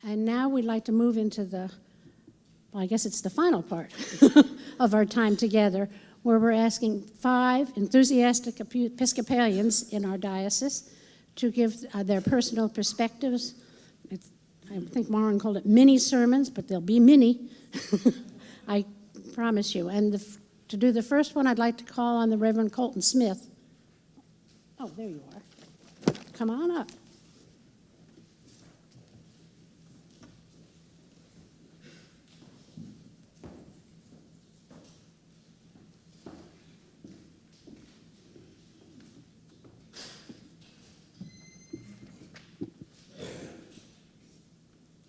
And now we'd like to move into well, I guess it's the final part of our time together, where we're asking 5 enthusiastic Episcopalians in our diocese to give their personal perspectives. I think Warren called it mini sermons, but they'll be mini. I promise you. And to do the first one, I'd like to call on the Reverend Colton Smith. Oh, there you are. Come on up.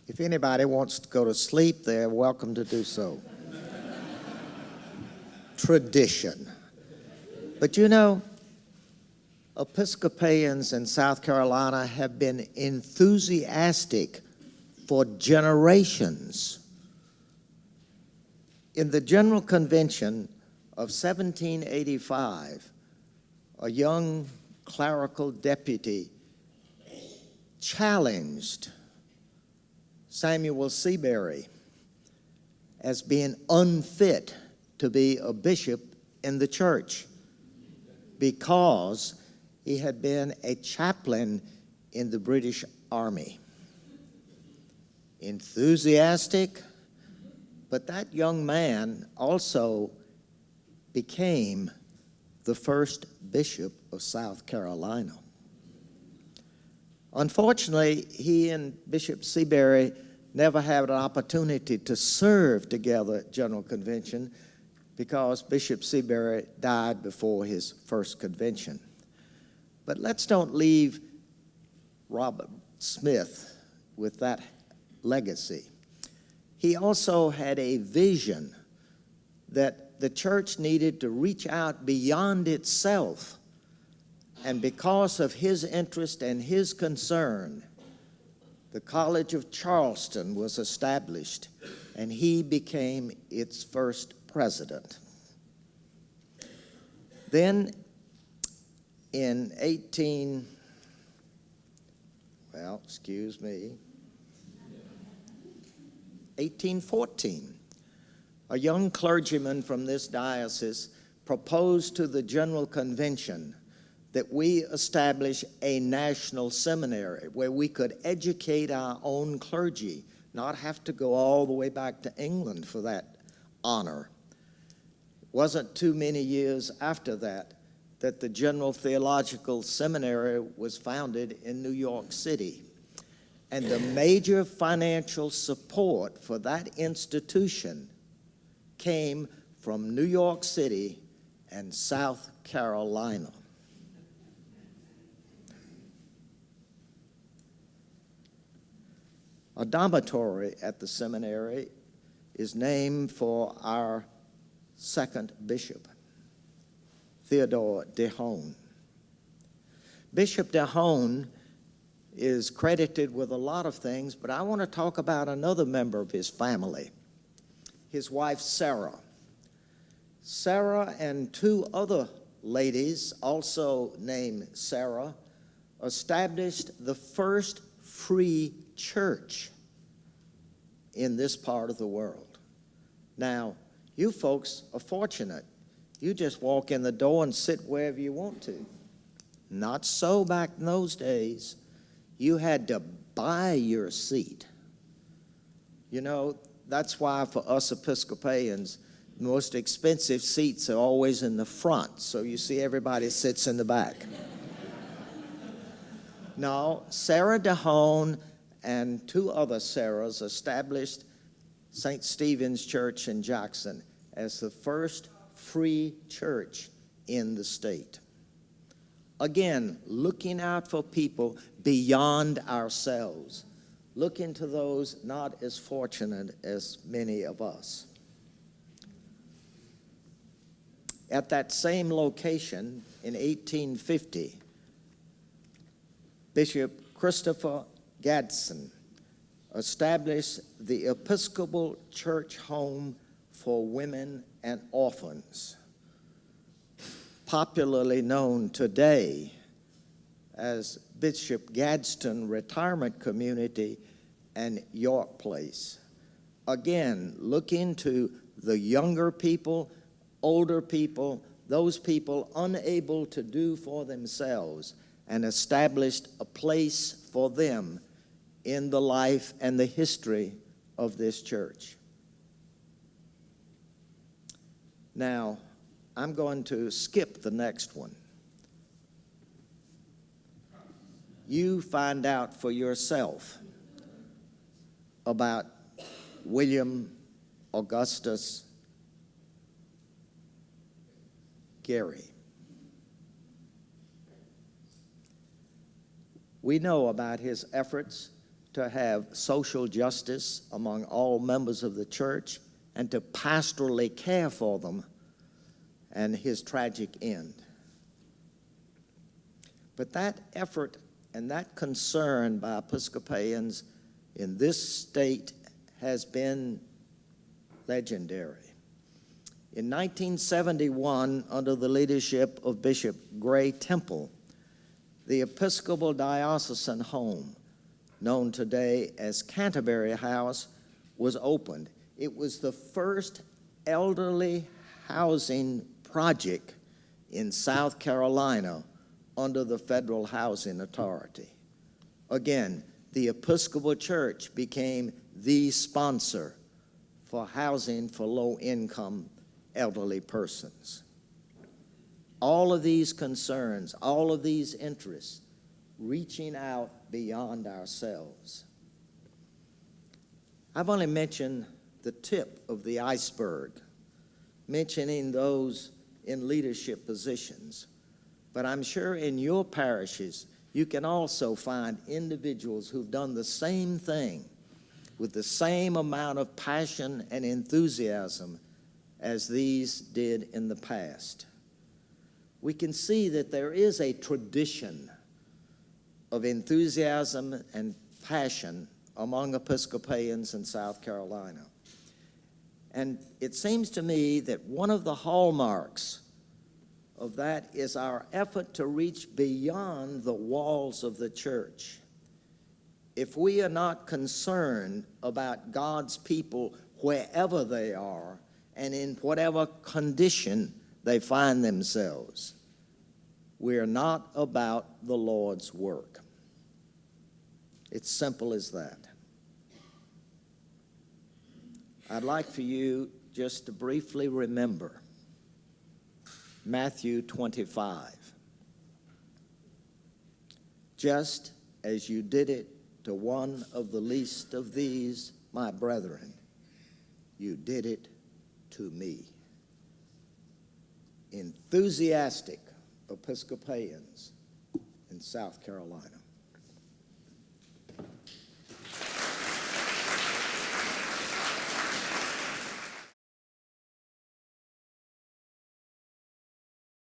If anybody wants to go to sleep, they're welcome to do so. Tradition. But you know, Episcopalians in South Carolina have been enthusiastic for generations. In the General Convention of 1785, a young clerical deputy challenged Samuel Seabury as being unfit to be a bishop in the church because he had been a chaplain in the British Army. Enthusiastic, but that young man also became the first bishop of South Carolina. Unfortunately, he and Bishop Seabury never had an opportunity to serve together at General Convention because Bishop Seabury died before his first convention. But let's don't leave Robert Smith with that legacy. He also had a vision that the church needed to reach out beyond itself. And because of his interest and his concern, the College of Charleston was established, and he became its first president. Then in 1814, a young clergyman from this diocese proposed to the General Convention that we establish a national seminary where we could educate our own clergy, not have to go all the way back to England for that honor. It wasn't too many years after that the General Theological Seminary was founded in New York City. And the major financial support for that institution came from New York City and South Carolina. A dormitory at the seminary is named for our second bishop, Theodore DeHone. Bishop DeHone is credited with a lot of things, but I want to talk about another member of his family, his wife Sarah. Sarah and 2 other ladies, also named Sarah, established the first free church in this part of the world. Now, you folks are fortunate. You just walk in the door and sit wherever you want to. Not so back in those days. You had to buy your seat. You know, that's why for us Episcopalians, the most expensive seats are always in the front, so you see everybody sits in the back. No, Sarah DeHone and 2 other Sarahs established St. Stephen's Church in Jackson as the first free church in the state. Again, looking out for people beyond ourselves, looking to those not as fortunate as many of us. At that same location in 1850, Bishop Christopher Gadsden established the Episcopal Church Home for Women and Orphans, popularly known today as Bishop Gadsden Retirement Community and York Place. Again, look into the younger people, older people, those people unable to do for themselves, and established a place for them in the life and the history of this church. Now, I'm going to skip the next one. You find out for yourself about William Augustus Gary. We know about his efforts to have social justice among all members of the church and to pastorally care for them, and his tragic end. But that effort and that concern by Episcopalians in this state has been legendary. In 1971, under the leadership of Bishop Gray Temple, the Episcopal Diocesan Home, known today as Canterbury House, was opened. It was the first elderly housing project in South Carolina under the Federal Housing Authority. Again, the Episcopal Church became the sponsor for housing for low-income elderly persons. All of these concerns, all of these interests, reaching out beyond ourselves. I've only mentioned the tip of the iceberg, mentioning those in leadership positions. But I'm sure in your parishes, you can also find individuals who've done the same thing with the same amount of passion and enthusiasm as these did in the past. We can see that there is a tradition of enthusiasm and passion among Episcopalians in South Carolina. And it seems to me that one of the hallmarks of that is our effort to reach beyond the walls of the church. If we are not concerned about God's people wherever they are and in whatever condition they find themselves, we are not about the Lord's work. It's simple as that. I'd like for you just to briefly remember Matthew 25. Just as you did it to one of the least of these, my brethren, you did it to me. Enthusiastic Episcopalians in South Carolina.